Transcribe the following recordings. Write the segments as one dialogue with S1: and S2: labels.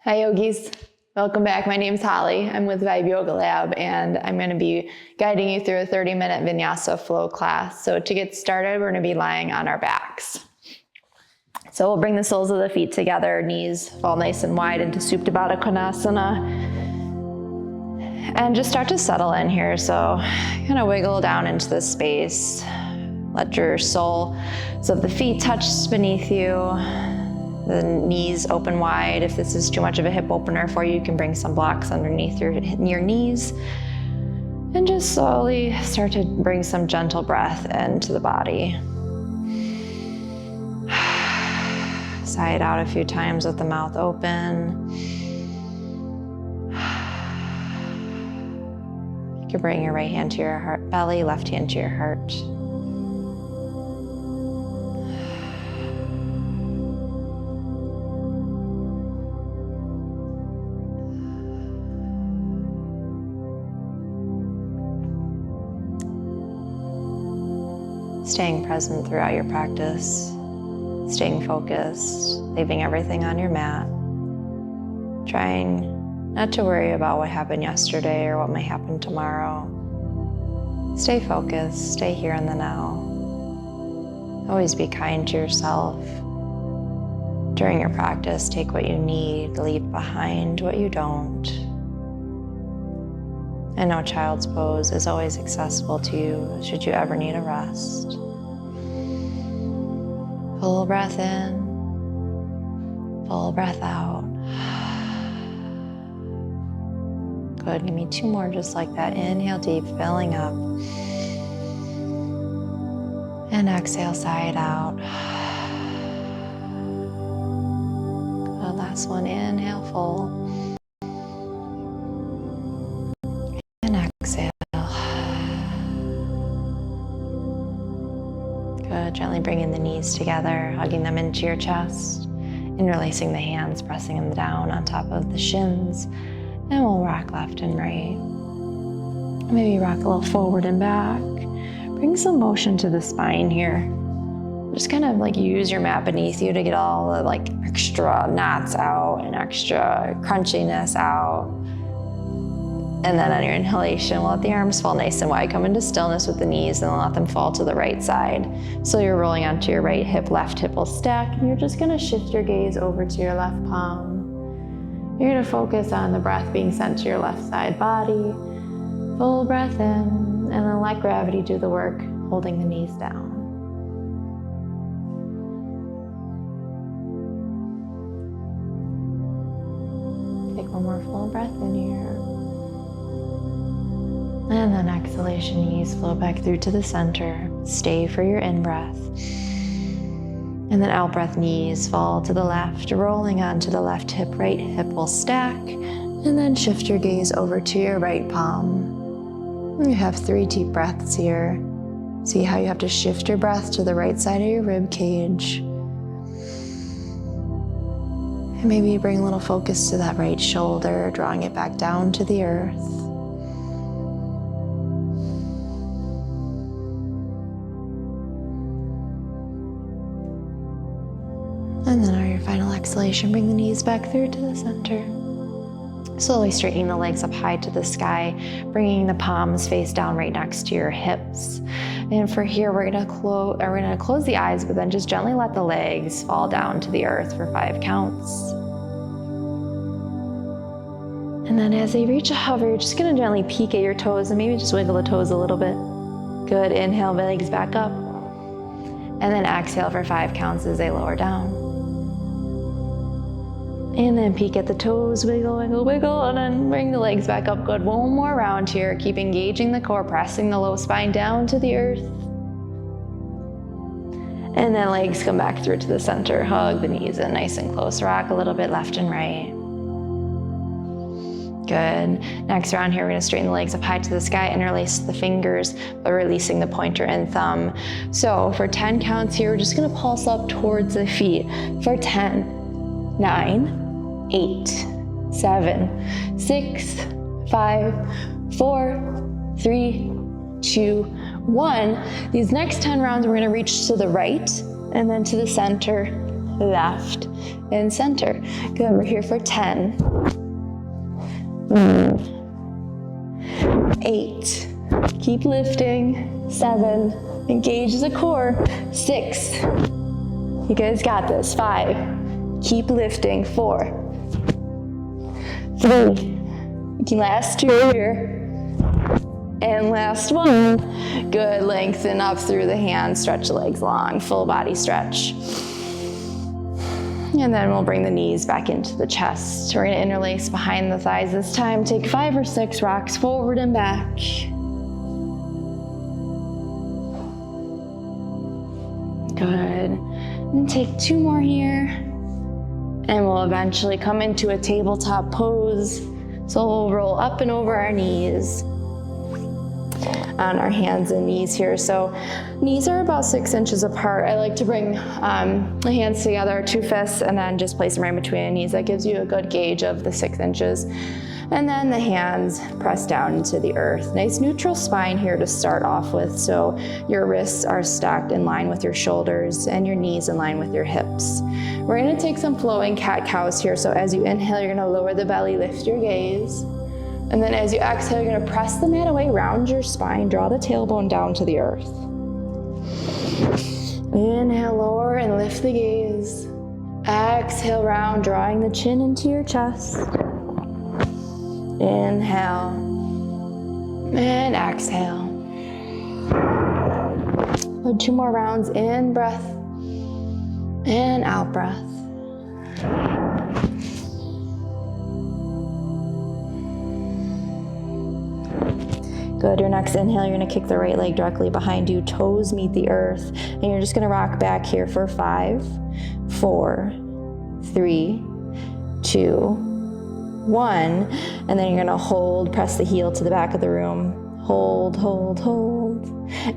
S1: Hi yogis, welcome back. My name's Holly. I'm with Vibe Yoga Lab and I'm going to be guiding you through a 30-minute Vinyasa flow class. So to get started, we're going to be lying on our backs. So we'll bring the soles of the feet together, knees fall nice and wide into Supta Baddha Konasana. And just start to settle in here. So kind of wiggle down into the space. Let your soles of the feet touch beneath you. The knees open wide. If this is too much of a hip opener for you, you can bring some blocks underneath your knees. And just slowly start to bring some gentle breath into the body. Sigh it out a few times with the mouth open. You can bring your right hand to your heart, belly, left hand to your heart. Staying present throughout your practice, staying focused, leaving everything on your mat, trying not to worry about what happened yesterday or what may happen tomorrow. Stay focused, stay here in the now. Always be kind to yourself. During your practice, take what you need, leave behind what you don't. And no child's pose is always accessible to you should you ever need a rest. Full breath in, full breath out. Good, give me two more just like that. Inhale deep, filling up. And exhale, sigh it out. Good, last one, inhale full. Exhale. Good. Gently bringing the knees together, hugging them into your chest, interlacing the hands, pressing them down on top of the shins, and we'll rock left and right. Maybe rock a little forward and back. Bring some motion to the spine here. Just kind of like use your mat beneath you to get all the like extra knots out and extra crunchiness out. And then on your inhalation, we'll let the arms fall nice and wide. Come into stillness with the knees and then let them fall to the right side. So you're rolling onto your right hip, left hip will stack, and you're just gonna shift your gaze over to your left palm. You're gonna focus on the breath being sent to your left side body. Full breath in, and then let gravity do the work, holding the knees down. Take one more full breath in here. And then exhalation, knees flow back through to the center. Stay for your in-breath. And then out-breath, knees fall to the left, rolling onto the left hip, right hip will stack. And then shift your gaze over to your right palm. You have 3 deep breaths here. See how you have to shift your breath to the right side of your rib cage. And maybe bring a little focus to that right shoulder, drawing it back down to the earth. And then on your final exhalation, bring the knees back through to the center. Slowly straightening the legs up high to the sky, bringing the palms face down right next to your hips. And for here, we're gonna close the eyes, but then just gently let the legs fall down to the earth for 5 counts. And then as they reach a hover, you're just gonna gently peek at your toes and maybe just wiggle the toes a little bit. Good, inhale, legs back up. And then exhale for 5 counts as they lower down. And then peek at the toes, wiggle, wiggle, wiggle, and then bring the legs back up. Good, one more round here. Keep engaging the core, pressing the low spine down to the earth. And then legs come back through to the center. Hug the knees in nice and close. Rock a little bit left and right. Good. Next round here, we're gonna straighten the legs up high to the sky, interlace the fingers, but releasing the pointer and thumb. So for 10 counts here, we're just gonna pulse up towards the feet for 10, 9, 8, 7, 6, 5, 4, 3, 2, 1. These next 10 rounds, we're gonna reach to the right and then to the center, left, and center. Good, we're here for 10. 9. 8. Keep lifting. 7. Engage the core. 6. You guys got this. 5. Keep lifting. 4. 3. You can last 2 here. And last 1. Good, lengthen up through the hands, stretch the legs long, full body stretch. And then we'll bring the knees back into the chest. We're gonna interlace behind the thighs this time. Take 5 or 6 rocks forward and back. Good. And take 2 more here. And we'll eventually come into a tabletop pose. So we'll roll up and over our knees on our hands and knees here. So knees are about 6 inches apart. I like to bring the hands together, 2 fists, and then just place them right between the knees. That gives you a good gauge of the 6 inches. And then the hands press down into the earth. Nice neutral spine here to start off with. So your wrists are stacked in line with your shoulders and your knees in line with your hips. We're gonna take some flowing cat-cows here. So as you inhale, you're gonna lower the belly, lift your gaze. And then as you exhale, you're gonna press the mat away, round your spine, draw the tailbone down to the earth. Inhale, lower and lift the gaze. Exhale, round, drawing the chin into your chest. Inhale and exhale. Put 2 more rounds, in breath and out breath. Good, your next inhale, you're gonna kick the right leg directly behind you, toes meet the earth, and you're just gonna rock back here for 5, 4, 3, 2, 1, and then you're gonna hold, press the heel to the back of the room, hold, hold, hold,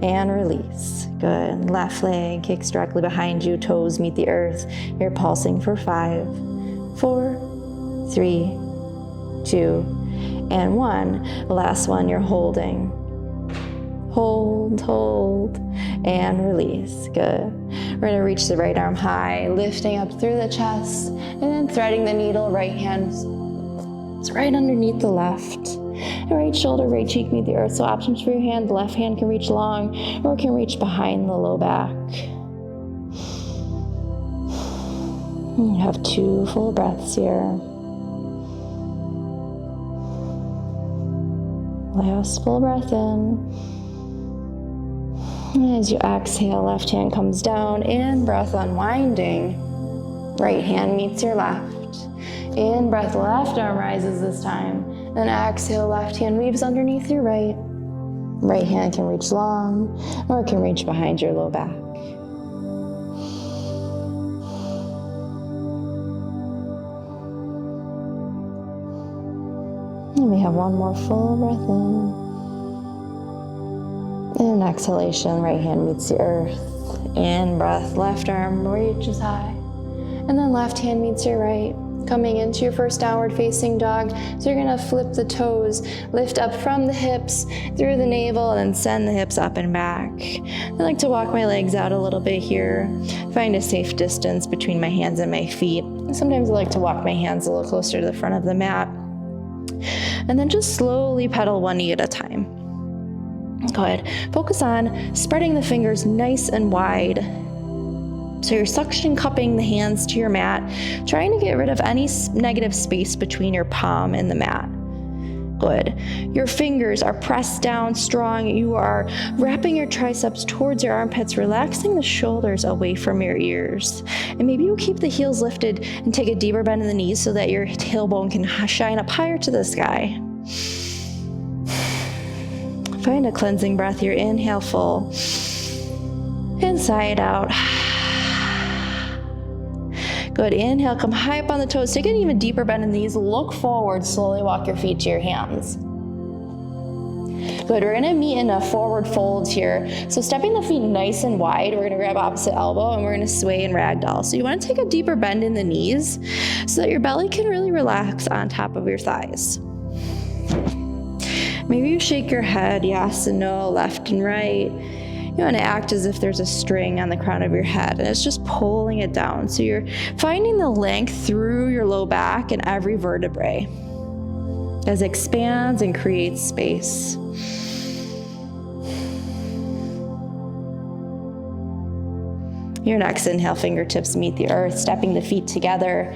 S1: and release. Good, left leg kicks directly behind you, toes meet the earth. You're pulsing for 5, 4, 3, 2, and 1. The last one, you're holding. Hold, hold, and release. Good. We're gonna reach the right arm high, lifting up through the chest, and then threading the needle, right hand is right underneath the left. And right shoulder, right cheek meet the earth. So options for your hand, the left hand can reach long, or it can reach behind the low back. You have 2 full breaths here. Last full breath in. And as you exhale, left hand comes down, in breath unwinding. Right hand meets your left. In breath, left arm rises this time. Then exhale, left hand weaves underneath your right. Right hand can reach long, or it can reach behind your low back. And we have 1 more full breath in. And exhalation, right hand meets the earth. In breath, left arm reaches high. And then left hand meets your right. Coming into your first downward facing dog. So you're gonna flip the toes, lift up from the hips, through the navel, and then send the hips up and back. I like to walk my legs out a little bit here. Find a safe distance between my hands and my feet. Sometimes I like to walk my hands a little closer to the front of the mat. And then just slowly pedal 1 knee at a time. Go ahead. Focus on spreading the fingers nice and wide. So you're suction cupping the hands to your mat, trying to get rid of any negative space between your palm and the mat. Good. Your fingers are pressed down strong. You are wrapping your triceps towards your armpits, relaxing the shoulders away from your ears. And maybe you'll keep the heels lifted and take a deeper bend in the knees so that your tailbone can shine up higher to the sky. Find a cleansing breath here. Inhale full. And sigh it out. Good, inhale, come high up on the toes. Take an even deeper bend in the knees. Look forward, slowly walk your feet to your hands. Good, we're gonna meet in a forward fold here. So stepping the feet nice and wide, we're gonna grab opposite elbow and we're gonna sway and ragdoll. So you wanna take a deeper bend in the knees so that your belly can really relax on top of your thighs. Maybe you shake your head, yes and no, left and right.
S2: You want to act as if there's a string on the crown of your head, and it's just pulling it down. So you're finding the length through your low back and every vertebrae as it expands and creates space. Your next inhale, fingertips meet the earth, stepping the feet together.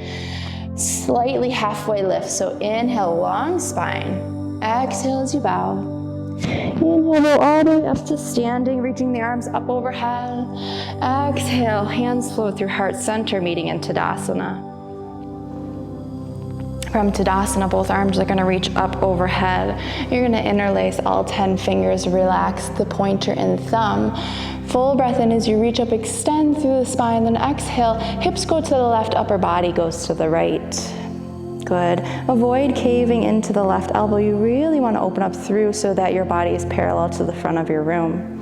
S2: Slightly halfway lift. So inhale, long spine. Exhale as you bow. Inhale, roll all the way up to standing, reaching the arms up overhead. Exhale, hands flow through heart center, meeting in Tadasana. From Tadasana, both arms are going to reach up overhead. You're going to interlace all 10 fingers, relax the pointer and thumb. Full breath in as you reach up, extend through the spine, then exhale, hips go to the left, upper body goes to the right. Good. Avoid caving into the left elbow. You really want to open up through so that your body is parallel to the front of your room.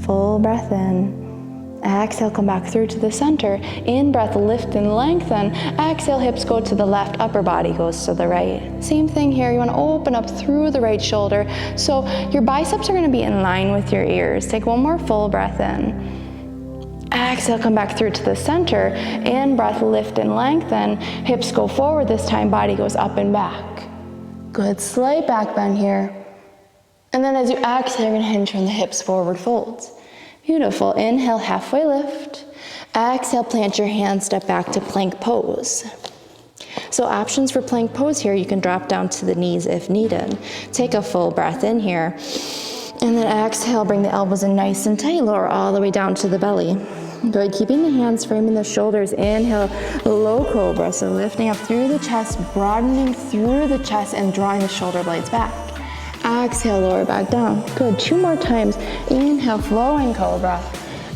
S2: Full breath in. Exhale, come back through to the center. In breath, lift and lengthen. Exhale, hips go to the left, upper body goes to the right. Same thing here. You want to open up through the right shoulder. So your biceps are going to be in line with your ears. Take one more full breath in. Exhale, come back through to the center. In breath, lift and lengthen. Hips go forward this time, body goes up and back. Good, slight back bend here. And then as you exhale, you're going to hinge from the hips, forward folds. Beautiful. Inhale, halfway lift. Exhale, plant your hands, step back to plank pose. So options for plank pose here, you can drop down to the knees if needed. Take a full breath in here. And then exhale, bring the elbows in nice and tight, lower all the way down to the belly. Good, keeping the hands framing the shoulders. Inhale, low cobra. So lifting up through the chest, broadening through the chest and drawing the shoulder blades back. Exhale, lower back down. Good, 2 more times. Inhale, flowing cobra.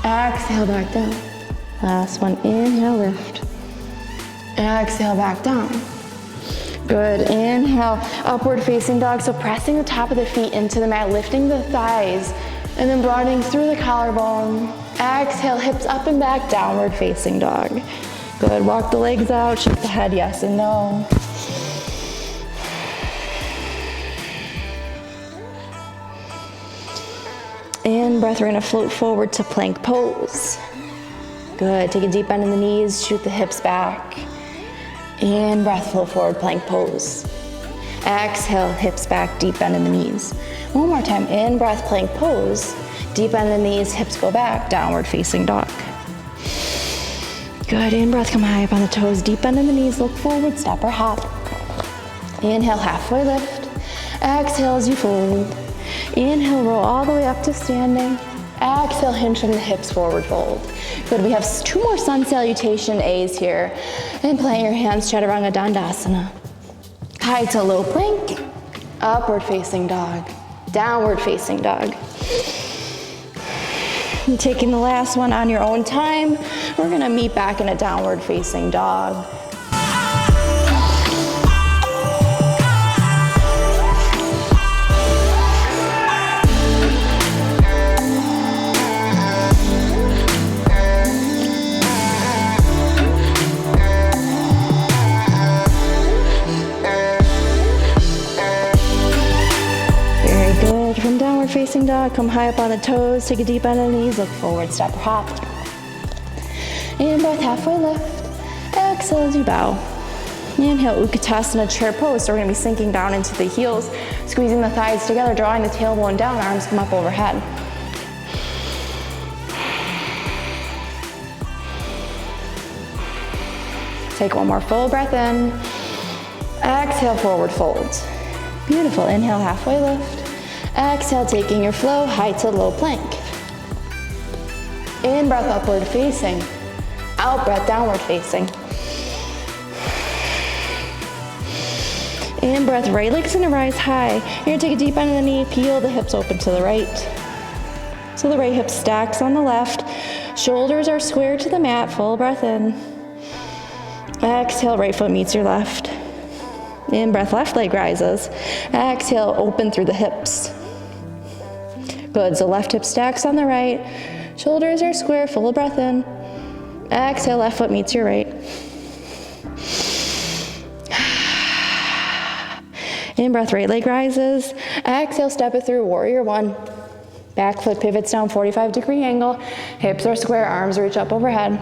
S2: Exhale, back down. Last one, inhale, lift. Exhale, back down. Good, inhale, upward facing dog. So pressing the top of the feet into the mat, lifting the thighs, and then broadening through the collarbone. Exhale, hips up and back, downward facing dog. Good, walk the legs out, shake the head yes and no. In breath, we're gonna float forward to plank pose. Good, take a deep bend in the knees, shoot the hips back. In breath, float forward, plank pose. Exhale, hips back, deep bend in the knees. One more time, in breath, plank pose. Deep bend in the knees, hips go back, downward facing dog. Good, in breath, come high up on the toes, deep bend in the knees, look forward, step or hop. Inhale, halfway lift. Exhale as you fold. Inhale, roll all the way up to standing. Exhale, hinge from the hips, forward fold. Good, we have 2 more sun salutation A's here. And plant your hands, Chaturanga Dandasana. High to low plank, upward facing dog, downward facing dog. And taking the last one on your own time, we're gonna meet back in a downward facing dog. From downward facing dog, come high up on the toes, take a deep bend in the knees, look forward, step or hop. In breath, halfway lift. Exhale as you bow. Inhale, Utkatasana, chair pose. So we're gonna be sinking down into the heels, squeezing the thighs together, drawing the tailbone down, arms come up overhead. Take one more full breath in. Exhale, forward fold. Beautiful, inhale, halfway lift. Exhale, taking your flow, high to low plank. In breath, upward facing. Out breath, downward facing. In breath, right leg's gonna rise high. You're gonna take a deep bend in the knee, peel the hips open to the right. So the right hip stacks on the left. Shoulders are square to the mat, full breath in. Exhale, right foot meets your left. In breath, left leg rises. Exhale, open through the hips. Good, so left hip stacks on the right. Shoulders are square, full breath in. Exhale, left foot meets your right. In breath, right leg rises. Exhale, step it through, warrior one. Back foot pivots down, 45-degree angle. Hips are square, arms reach up overhead.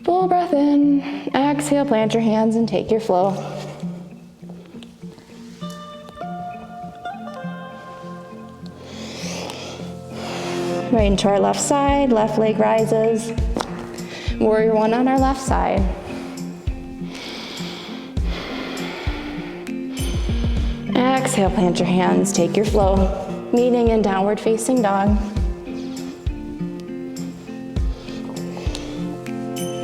S2: Full breath in. Exhale, plant your hands and take your flow. Right into our left side, left leg rises. Warrior one on our left side. Exhale, plant your hands, take your flow. Meeting in downward facing dog.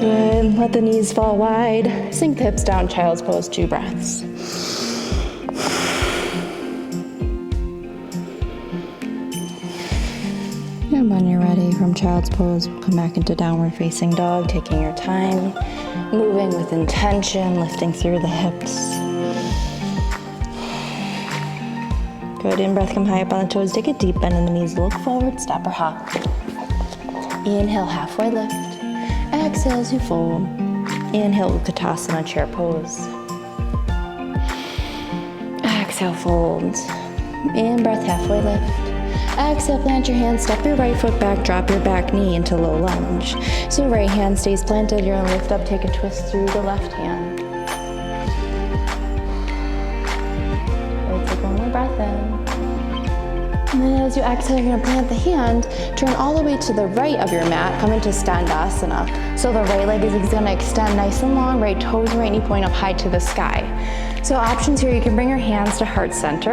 S2: Good, let the knees fall wide. Sink the hips down, child's pose, 2 breaths. And when you're ready from child's pose, we'll come back into downward facing dog, taking your time, moving with intention, lifting through the hips. Good, in-breath, come high up on the toes, take a deep bend in the knees, look forward, step or hop. Inhale, halfway lift. Exhale as you fold. Inhale, Utkatasana, chair pose. Exhale, fold. In-breath, halfway lift. Exhale, plant your hands, step your right foot back, drop your back knee into low lunge. So right hand stays planted, you're gonna lift up, take a twist through the left hand. Good, take one more breath in. And then as you exhale, you're gonna plant the hand, turn all the way to the right of your mat, come into Skandasana. So the right leg is gonna extend nice and long, right toes, right knee point up high to the sky. So options here, you can bring your hands to heart center,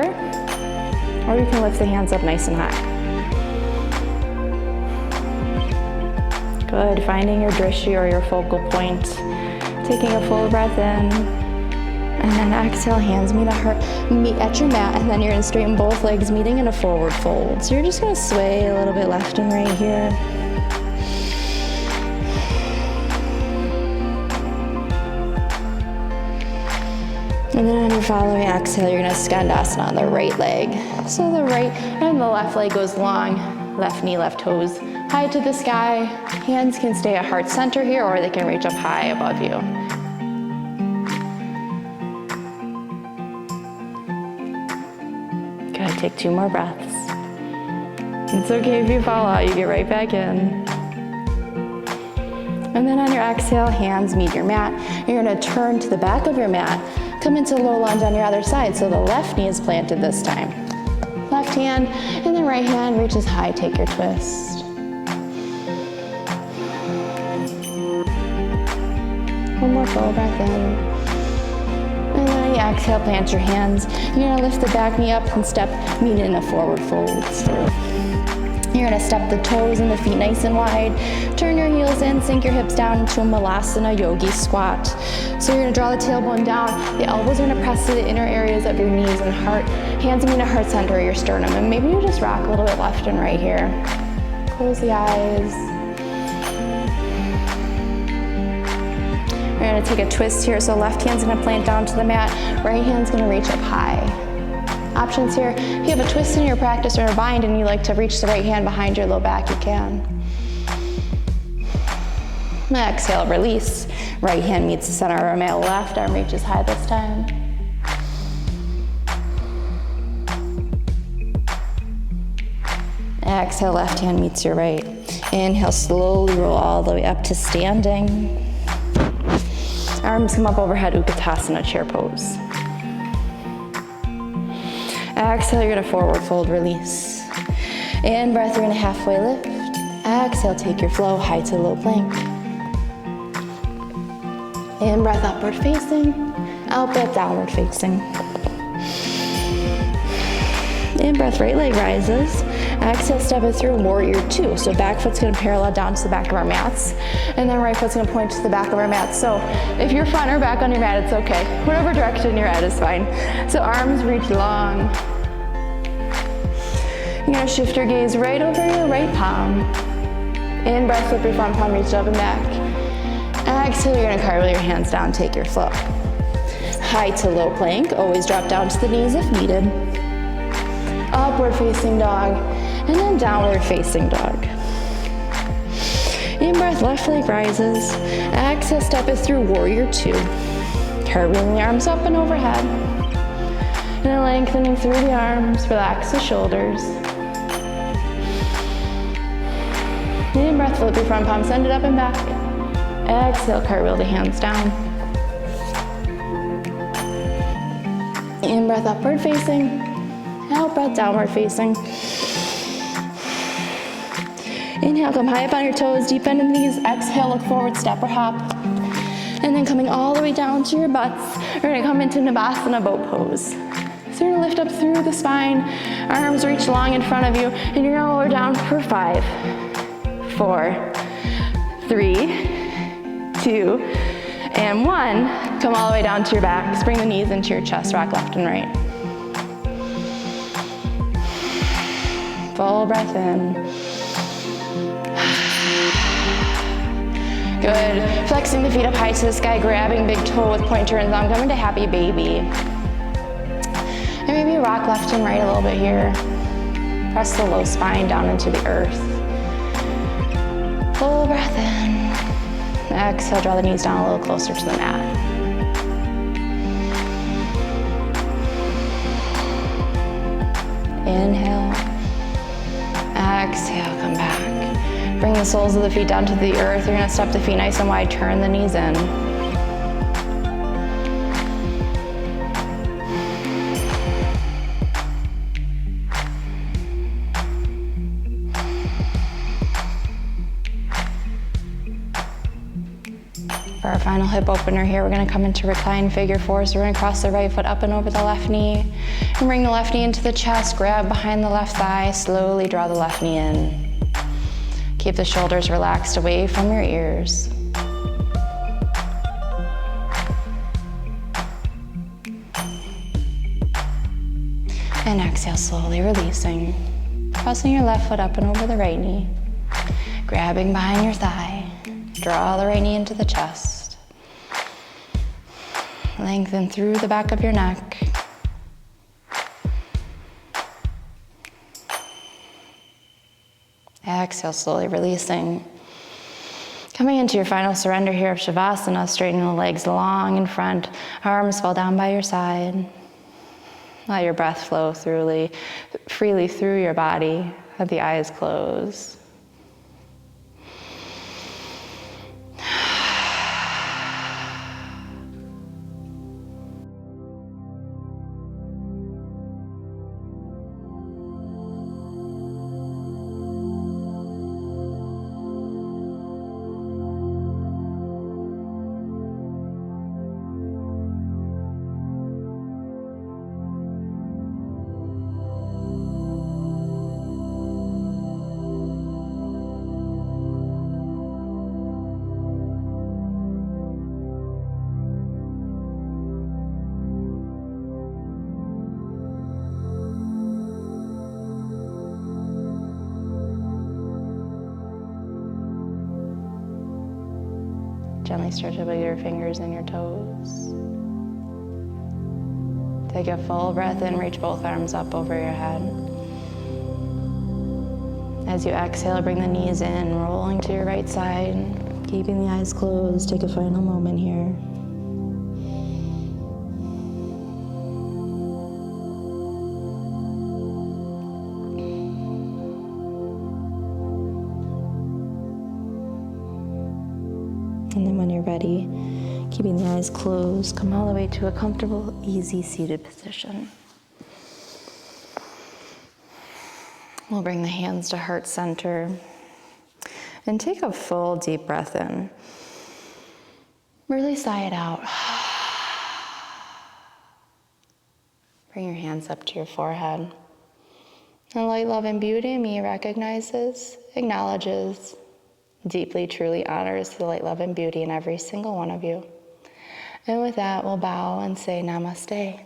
S2: or you can lift the hands up nice and high. Good, finding your drishti or your focal point. Taking a full breath in. And then exhale, hands meet at your mat, and then you're gonna straighten both legs, meeting in a forward fold. So you're just gonna sway a little bit left and right here. And then on your following exhale, you're gonna Skandasana on the right leg. So the right and the left leg goes long, left knee, left toes, high to the sky. Hands can stay at heart center here, or they can reach up high above you. Good, take 2 more breaths. It's okay if you fall out, you get right back in. And then on your exhale, hands meet your mat. You're gonna turn to the back of your mat, come into low lunge on your other side, so the left knee is planted this time. Left hand and the right hand reaches high, take your twist. One more full breath in. And then on your exhale, plant your hands. You're gonna lift the back knee up and step, meet in a forward fold. You're gonna step the toes and the feet nice and wide. Turn your heels in, sink your hips down into a Malasana Yogi squat. So you're gonna draw the tailbone down. The elbows are gonna press to the inner areas of your knees and heart. Hands meet at heart center of your sternum. And maybe you just rock a little bit left and right here. Close the eyes. We're gonna take a twist here. So left hand's gonna plant down to the mat. Right hand's gonna reach up high. Options here, if you have a twist in your practice or a bind and you like to reach the right hand behind your low back, you can. Exhale, release. Right hand meets the center of our mat, left arm reaches high this time. Exhale, left hand meets your right. Inhale, slowly roll all the way up to standing. Arms come up overhead, Utkatasana, chair pose. Exhale, you're gonna forward fold, release. In breath, you're gonna halfway lift. Exhale, take your flow, high to low plank. In breath, upward facing. Out breath, downward facing. In breath, right leg rises. Exhale, step it through, warrior 2. So back foot's gonna parallel down to the back of our mats. And then right foot's gonna point to the back of our mats. So if you're front or back on your mat, it's okay. Whatever direction you're at is fine. So arms reach long. You're gonna shift your gaze right over your right palm. In breath, flip your front palm, reach up and back. Exhale, you're gonna cartwheel your hands down, take your flow. High to low plank, always drop down to the knees if needed. Upward facing dog, and then downward facing dog. In breath, left leg rises. Exhale, step it through, warrior 2. Cartwheeling the arms up and overhead. And lengthening through the arms, relax the shoulders. In breath, flip your front palm, send it up and back. Exhale, cartwheel the hands down. In breath, upward facing. Out breath, downward facing. Inhale, come high up on your toes, deep bend in the knees. Exhale, look forward, step or hop. And then coming all the way down to your butts, we're gonna come into Navasana boat pose. So you're gonna lift up through the spine, arms reach long in front of you, and you're gonna lower down for 5, 4, 3, 2, and 1. Come all the way down to your back. Bring the knees into your chest, rock left and right. Full breath in. Good. Flexing the feet up high to the sky, grabbing big toe with pointer and thumb, coming to happy baby. And maybe rock left and right a little bit here. Press the low spine down into the earth. Full breath in. Exhale, draw the knees down a little closer to the mat. Inhale. Exhale, come back. Bring the soles of the feet down to the earth. You're gonna step the feet nice and wide, turn the knees in. For our final hip opener here, we're gonna come into reclined figure 4. So we're gonna cross the right foot up and over the left knee. And bring the left knee into the chest, grab behind the left thigh, slowly draw the left knee in. Keep the shoulders relaxed away from your ears. And exhale, slowly releasing. Crossing your left foot up and over the right knee. Grabbing behind your thigh. Draw the right knee into the chest. Lengthen through the back of your neck. Exhale, slowly releasing. Coming into your final surrender here of Shavasana, straightening the legs long in front, arms fall down by your side. Let your breath flow freely through your body. Let the eyes close. Gently stretch out your fingers and your toes. Take a full breath in, reach both arms up over your head. As you exhale, bring the knees in, rolling to your right side, keeping the eyes closed. Take a final moment here. And then when you're ready, keeping the eyes closed, come all the way to a comfortable, easy seated position. We'll bring the hands to heart center and take a full deep breath in. Really sigh it out. Bring your hands up to your forehead. And light, love, and beauty in me recognizes, acknowledges, deeply, truly honors the light, love, and beauty in every single one of you. And with that, we'll bow and say namaste.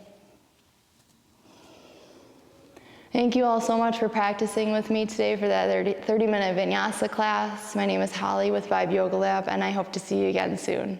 S2: Thank you all so much for practicing with me today for that 30-minute Vinyasa class. My name is Holly with Vibe Yoga Lab, and I hope to see you again soon.